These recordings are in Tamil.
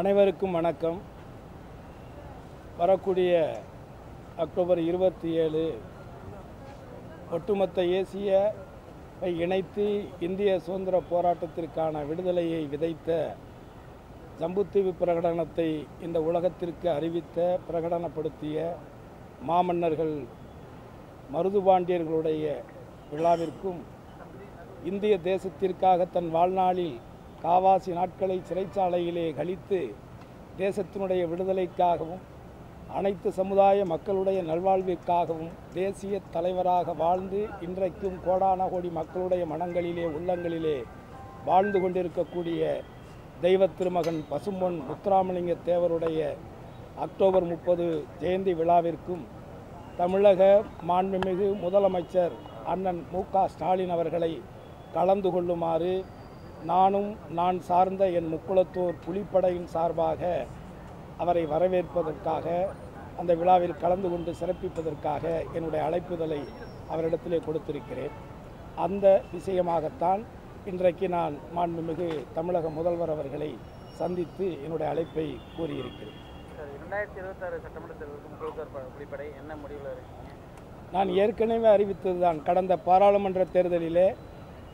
அனைவருக்கும் வணக்கம். வரக்கூடிய அக்டோபர் 27 ஒட்டுமொத்த ஏசியை இணைத்து இந்திய சுதந்திர போராட்டத்திற்கான விடுதலையை விதைத்த ஜம்புத்தீவு பிரகடனத்தை இந்த உலகத்திற்கு அறிவித்த பிரகடனப்படுத்திய மாமன்னர்கள் மருதுபாண்டியர்களுடைய விழாவிற்கும் இந்திய தேசத்திற்காக தன் வாழ்நாளில் காவாசி நாட்களை சிறைச்சாலையிலே கழித்து தேசத்தினுடைய விடுதலைக்காகவும் அனைத்து சமுதாய மக்களுடைய நல்வாழ்விற்காகவும் தேசிய தலைவராக வாழ்ந்து இன்றைக்கும் கோடான கோடி மக்களுடைய மனங்களிலே உள்ளங்களிலே வாழ்ந்து கொண்டிருக்கக்கூடிய தெய்வ திருமகன் பசும்பொன் முத்துராமலிங்க தேவருடைய அக்டோபர் 30 ஜெயந்தி விழாவிற்கும் தமிழக மாண்புமிகு முதலமைச்சர் அண்ணன் மு.க.ஸ்டாலின் அவர்களை கலந்து கொள்ளுமாறு நானும் நான் சார்ந்த என் முக்குளத்தூர் புலிப்படையின் சார்பாக அவரை வரவேற்பதற்காக அந்த விழாவில் கலந்து கொண்டு சிறப்பிப்பதற்காக என்னுடைய அழைப்புதலை அவரிடத்திலே கொடுத்திருக்கிறேன். அந்த விஷயமாகத்தான் இன்றைக்கு நான் மாண்புமிகு தமிழக முதல்வர் அவர்களை சந்தித்து என்னுடைய அழைப்பை கூறியிருக்கிறேன். 2026 சட்டமன்ற தேர்தலுக்கு முக்குளத்தூர் புலிப்படை என்ன முடிவில் இருக்கீங்க? நான் ஏற்கனவே அறிவித்ததுதான். கடந்த பாராளுமன்ற தேர்தலிலே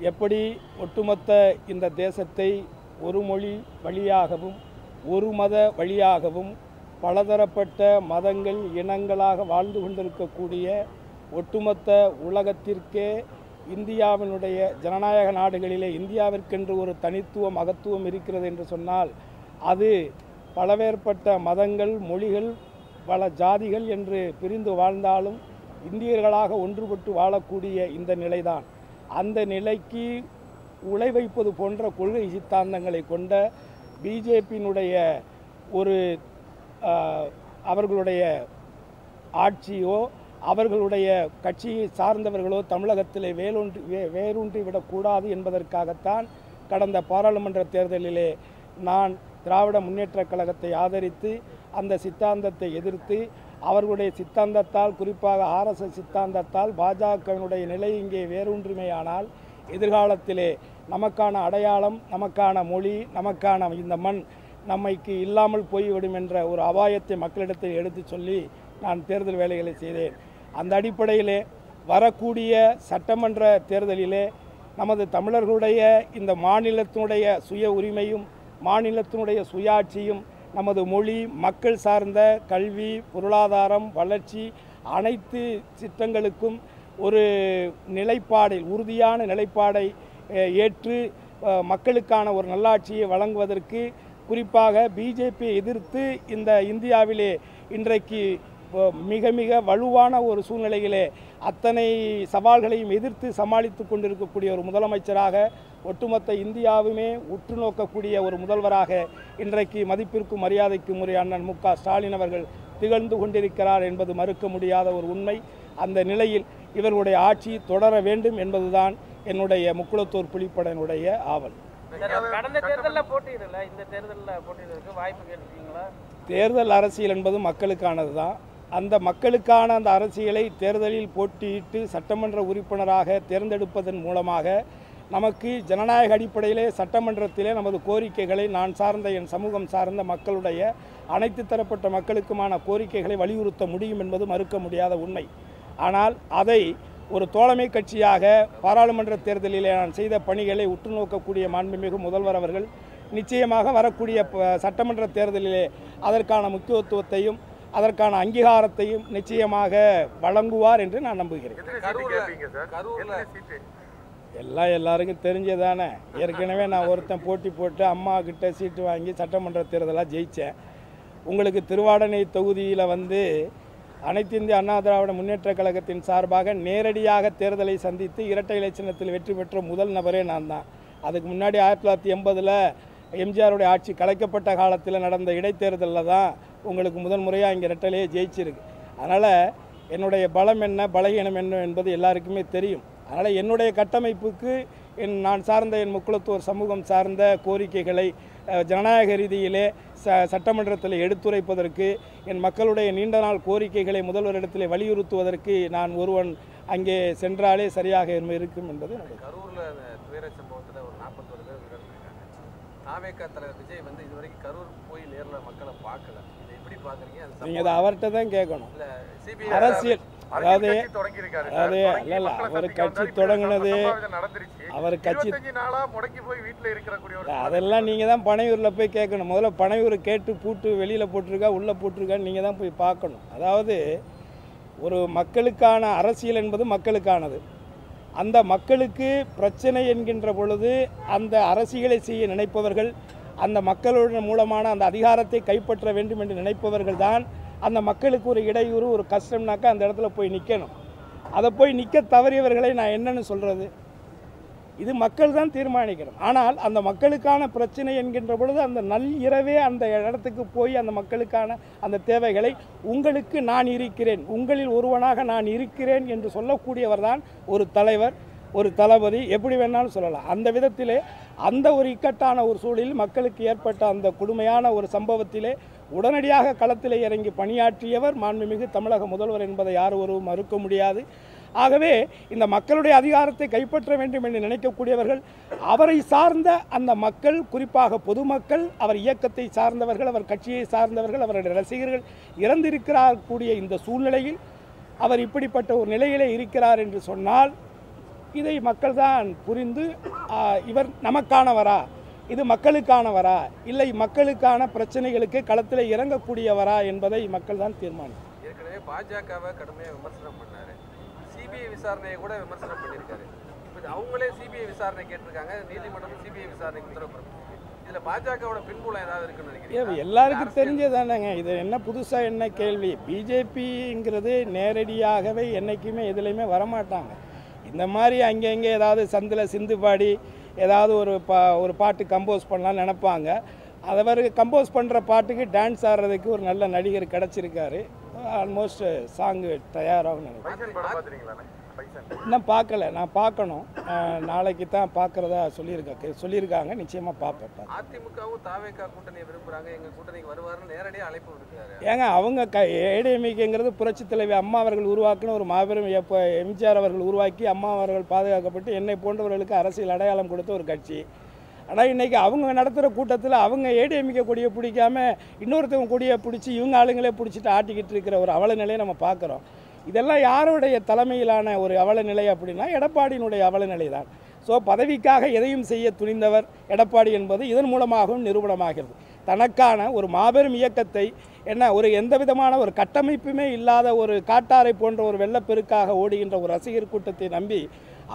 எப்படி ஒட்டுமொத்த இந்த தேசத்தை ஒரு மொழி வழியாகவும் ஒரு மத வழியாகவும் பலதரப்பட்ட மதங்கள் இனங்களாக வாழ்ந்து கொண்டிருக்கக்கூடிய ஒட்டுமொத்த உலகத்திற்கே இந்தியாவினுடைய ஜனநாயக நாடுகளிலே இந்தியாவிற்கென்று ஒரு தனித்துவம் மகத்துவம் இருக்கிறது என்று சொன்னால் அது பலவேறுபட்ட மதங்கள் மொழிகள் பல ஜாதிகள் என்று பிரிந்து வாழ்ந்தாலும் இந்தியர்களாக ஒன்றுபட்டு வாழக்கூடிய இந்த நிலைதான். அந்த நிலைக்கு உலை வைப்பது போன்ற கொள்கை சித்தாந்தங்களை கொண்ட பிஜேபியினுடைய ஒரு அவர்களுடைய ஆட்சியோ அவர்களுடைய கட்சியை சார்ந்தவர்களோ தமிழகத்திலே வேரூன்றி விடக்கூடாது என்பதற்காகத்தான் கடந்த பாராளுமன்ற தேர்தலிலே நான் திராவிட முன்னேற்றக் கழகத்தை ஆதரித்து அந்த சித்தாந்தத்தை எதிர்த்து அவர்களுடைய சித்தாந்தத்தால் குறிப்பாக ஆர்எஸ்எஸ் சித்தாந்தத்தால் பாஜகவினுடைய நிலை இங்கே வேரூன்றுமையானால் எதிர்காலத்திலே நமக்கான அடையாளம் நமக்கான மொழி நமக்கான இந்த மண் நம்மைக்கு இல்லாமல் போய்விடும் என்ற ஒரு அபாயத்தை மக்களிடத்தில் எடுத்து சொல்லி நான் தேர்தல் வேலைகளை செய்தேன். அந்த அடிப்படையிலே வரக்கூடிய சட்டமன்ற தேர்தலிலே நமது தமிழர்களுடைய இந்த மாநிலத்தினுடைய சுய உரிமையும் மாநிலத்தினுடைய சுயாட்சியும் நமது மொழி மக்கள் சார்ந்த கல்வி பொருளாதாரம் வளர்ச்சி அனைத்து திட்டங்களுக்கும் ஒரு நிலைப்பாடை உறுதியான நிலைப்பாடை ஏற்று மக்களுக்கான ஒரு நல்லாட்சியை வழங்குவதற்கு குறிப்பாக பிஜேபியை எதிர்த்து இந்த இந்தியாவிலே இன்றைக்கு மிக மிக வலுவான ஒரு சூழ்நிலையிலே அத்தனை சவால்களையும் எதிர்த்து சமாளித்து கொண்டிருக்கக்கூடிய ஒரு முதலமைச்சராக ஒட்டுமொத்த இந்தியாவுமே உற்று நோக்கக்கூடிய ஒரு முதல்வராக இன்றைக்கு மதிப்பிற்கும் மரியாதைக்கும் உரிய அண்ணன் மு.க.ஸ்டாலின் அவர்கள் திகழ்ந்து கொண்டிருக்கிறார் என்பது மறுக்க முடியாத ஒரு உண்மை. அந்த நிலையில் இவர்களுடைய ஆட்சி தொடர வேண்டும் என்பதுதான் என்னுடைய முக்குளத்தூர் புலிப்படையினுடைய ஆவல். கடந்த தேர்தலில் போட்டியிடல, இந்த தேர்தலில் போட்டியிடறதுக்கு வாய்ப்பு கேட்டுருக்கீங்களா? தேர்தல் அரசியல் என்பது மக்களுக்கானது தான். அந்த மக்களுக்கான அந்த அரசியலை தேர்தலில் போட்டியிட்டு சட்டமன்ற உறுப்பினராக தேர்ந்தெடுப்பதன் மூலமாக நமக்கு ஜனநாயக அடிப்படையிலே சட்டமன்றத்திலே நமது கோரிக்கைகளை நான் சார்ந்த என் சமூகம் சார்ந்த மக்களுடைய அனைத்து தரப்பட்ட மக்களுக்குமான கோரிக்கைகளை வலியுறுத்த முடியும் என்பது மறுக்க முடியாத உண்மை. ஆனால் அதை ஒரு தோழமை கட்சியாக பாராளுமன்ற தேர்தலிலே நான் செய்த பணிகளை உற்று நோக்கக்கூடிய மாண்புமிகு முதல்வர் அவர்கள் நிச்சயமாக வரக்கூடிய சட்டமன்ற தேர்தலிலே அதற்கான முக்கியத்துவத்தையும் அதற்கான அங்கீகாரத்தையும் நிச்சயமாக வழங்குவார் என்று நான் நம்புகிறேன். எல்லாருக்கும் தெரிஞ்சதானே. ஏற்கனவே நான் ஒருத்தன் போட்டி போட்டு அம்மா கிட்ட சீட்டு வாங்கி சட்டமன்ற தேர்தலாக ஜெயித்தேன். உங்களுக்கு திருவாடனை தொகுதியில் அனைத்து இந்திய அண்ணா திராவிட முன்னேற்றக் கழகத்தின் சார்பாக நேரடியாக தேர்தலை சந்தித்து இரட்டை இலட்சணத்தில் வெற்றி பெற்ற முதல் நபரே நான் தான். அதுக்கு முன்னாடி 1980 எம்ஜிஆருடைய ஆட்சி கலைக்கப்பட்ட காலத்தில் நடந்த இடைத்தேர்தலில் தான் உங்களுக்கு முதல் முறையாக இங்கே இரட்டையிலேயே ஜெயிச்சிருக்கு. அதனால் என்னுடைய பலம் என்ன பலகீனம் என்ன என்பது எல்லாருக்குமே தெரியும். அதனால் என்னுடைய கட்டமைப்புக்கு நான் சார்ந்த என் முக்குளத்தூர் சமூகம் சார்ந்த கோரிக்கைகளை ஜனநாயக ரீதியிலே சட்டமன்றத்தில் எடுத்துரைப்பதற்கு என் மக்களுடைய நீண்ட நாள் கோரிக்கைகளை முதல்வரிடத்தில் வலியுறுத்துவதற்கு நான் ஒருவன் அங்கே சென்றாலே சரியாக இருக்கும் என்பது கரூரில் துயர சம்பவத்தில் ஒரு 41 பேர் இறந்துருக்காங்க. தாவேகா தலைவர் விஜய் இதுவரைக்கும் கரூர் போய் நேரில் நேர்ல மக்களை பார்க்கல. இதை எப்படி பாக்குறீங்க? அது நீங்கள் அதை அவர்கிட்ட தான் கேட்கணும். இல்ல சிபிஐ அரசியல் அதாவது தொடங்கியிருக்காரு. அதாவது இல்ல அவர் கட்சி தொடங்கினது நடந்துருச்சு. அவர் கட்சி 25 நாளா முடங்கி போய் வீட்டுல இருக்கக்கூடிய ஒரு அதெல்லாம் நீங்கள் தான் பனையூரில் போய் கேட்கணும். முதல்ல பனையூர் கேட்டு பூட்டு வெளியில் போட்டிருக்கா உள்ளே போட்டிருக்கான்னு நீங்கள் தான் போய் பார்க்கணும். அதாவது ஒரு மக்களுக்கான அரசியல் என்பது மக்களுக்கானது. அந்த மக்களுக்கு பிரச்சனை என்கின்ற பொழுது அந்த அரசியலை செய்ய நினைப்பவர்கள், அந்த மக்களுடைய மூலமான அந்த அதிகாரத்தை கைப்பற்ற வேண்டும் என்று நினைப்பவர்கள் தான் அந்த மக்களுக்கு ஒரு இடையூறு ஒரு கஷ்டம்னாக்கா அந்த இடத்துல போய் நிற்கணும். அதை போய் நிற்க தவறியவர்களை நான் என்னன்னு சொல்கிறது? இது மக்கள் தான் தீர்மானிக்கணும். ஆனால் அந்த மக்களுக்கான பிரச்சனை என்கின்ற பொழுது அந்த இரவே அந்த இடத்துக்கு போய் அந்த மக்களுக்கான அந்த தேவைகளை உங்களுக்கு நான் இருக்கிறேன், உங்களில் ஒருவனாக நான் இருக்கிறேன் என்று சொல்லக்கூடியவர் தான் ஒரு தலைவர், ஒரு தளபதி, எப்படி வேணாலும் சொல்லலாம். அந்த விதத்திலே அந்த ஒரு இக்கட்டான ஒரு சூழலில் மக்களுக்கு ஏற்பட்ட அந்த கொடுமையான ஒரு சம்பவத்திலே உடனடியாக களத்தில் இறங்கி பணியாற்றியவர் மாண்புமிகு தமிழக முதல்வர் என்பதை யார் ஒருவரும் மறுக்க முடியாது. ஆகவே இந்த மக்களுடைய அதிகாரத்தை கைப்பற்ற வேண்டும் என்று நினைக்கக்கூடியவர்கள், அவரை சார்ந்த அந்த மக்கள், குறிப்பாக பொதுமக்கள், அவர் இயக்கத்தை சார்ந்தவர்கள், அவர் கட்சியை சார்ந்தவர்கள், அவருடைய ரசிகர்கள் இறந்திருக்கிறார் கூடிய இந்த சூழ்நிலையில் அவர் இப்படிப்பட்ட ஒரு நிலையிலே இருக்கிறார் என்று சொன்னால் இதை மக்கள் தான் புரிந்து இவர் நமக்கானவரா, இது மக்களுக்கானவரா, இல்லை மக்களுக்கான பிரச்சனைகளுக்கு களத்தில் இறங்கக்கூடியவரா என்பதை மக்கள் தான் தீர்மானிக்கும். ஏற்கனவே பாஜகவை கடுமையாக விமர்சனம் பண்ணாரு. சிபிஐ விசாரணையை கூட விமர்சனம் பண்ணியிருக்காரு. இப்போ அவங்களே சிபிஐ விசாரணை கேட்டிருக்காங்க. நீதிமன்றம் சிபிஐ விசாரணைக்கு உத்தரவு பிறப்பிச்சிருக்கு. இதில் பாஜகவோட பின்புலம் ஏதாவது இருக்குன்னு நினைக்கிறீங்க? எல்லாருக்கும் தெரிஞ்சதானேங்க. இது என்ன புதுசாக என்ன கேள்வி? பிஜேபிங்கிறது நேரடியாகவே என்றைக்குமே எதுலையுமே வரமாட்டாங்க. இந்த மாதிரி அங்கங்கே ஏதாவது சந்தில் சிந்து பாடி ஏதாவது ஒரு பாட்டு கம்போஸ் பண்ணலான்னு நினைப்பாங்க. அதை கம்போஸ் பண்ணுற பாட்டுக்கு டான்ஸ் ஆடுறதுக்கு ஒரு நல்ல நடிகர் கிடச்சிருக்காரு. ஆல்மோஸ்ட் சாங்கு தயாராகும் நினைக்கிறேன். இன்னும் பார்க்கல, நான் பார்க்கணும். நாளைக்கு தான் பார்க்குறதா சொல்லியிருக்காங்க. நிச்சயமாக பார்ப்பேன். அதிமுகவும் தாவேகா கூட்டணியை விரும்புகிறாங்க, எங்கள் கூட்டணிக்கு வருவாருன்னு நேரடியாக அழைப்பு விடுக்கிறாரு. ஏங்க அவங்க ஏடிஎம்கேங்கிறது புரட்சி தலைவி அம்மா அவர்கள் உருவாக்கின ஒரு மாபெரும் எம்ஜிஆர் அவர்கள் உருவாக்கி அம்மா அவர்கள் பாதுகாக்கப்பட்டு என்னை போன்றவர்களுக்கு அரசியல் அடையாளம் கொடுத்த ஒரு கட்சி. ஆனால் இன்றைக்கி அவங்க நடத்துகிற கூட்டத்தில் அவங்க ஏடிஎம்கே கொடியை பிடிக்காமல் இன்னொருத்தவங்க கொடியை பிடிச்சி இவங்க ஆளுங்களே பிடிச்சிட்டு ஆட்டிக்கிட்டு இருக்கிற ஒரு அவல நிலையை நம்ம பார்க்குறோம். இதெல்லாம் யாருடைய தலைமையிலான ஒரு அவல நிலை அப்படின்னா எடப்பாடியினுடைய அவல நிலை தான். ஸோ பதவிக்காக எதையும் செய்ய துணிந்தவர் எடப்பாடி என்பது இதன் மூலமாகவும் நிரூபணமாகிறது. தனக்கான ஒரு மாபெரும் இயக்கத்தை ஒரு எந்த விதமான ஒரு கட்டமைப்புமே இல்லாத ஒரு காட்டாரை போன்ற ஒரு வெள்ளப்பெருக்காக ஓடுகின்ற ஒரு ரசிகர் கூட்டத்தை நம்பி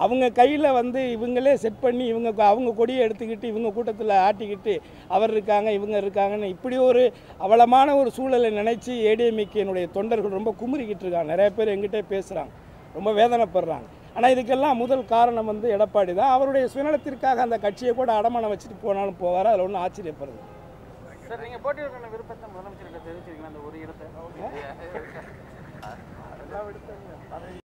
அவங்க கையில் இவங்களே செட் பண்ணி அவங்க கொடியை எடுத்துக்கிட்டு இவங்க கூட்டத்தில் ஆட்டிக்கிட்டு அவர் இருக்காங்க இவங்க இருக்காங்கன்னு இப்படி ஒரு அவலமான ஒரு சூழலை நினச்சி ஏடிஎம்கேனுடைய தொண்டர்கள் ரொம்ப குமுறிக்கிட்டு இருக்காங்க. நிறைய பேர் எங்கிட்டே பேசுகிறாங்க, ரொம்ப வேதனைப்படுறாங்க. ஆனால் இதுக்கெல்லாம் முதல் காரணம் எடப்பாடி தான். அவருடைய சுயநலத்திற்காக அந்த கட்சியை கூட அடமானம் வச்சுட்டு போனாலும் போவார். அதில் ஒன்றும் ஆச்சரியப்படுது. சார், நீங்கள் போட்டியிருக்கிற விருப்பத்தை முதலமைச்சர்கிட்ட தெரிவிச்சிருக்கீங்களா? அந்த ஒரு இடத்தை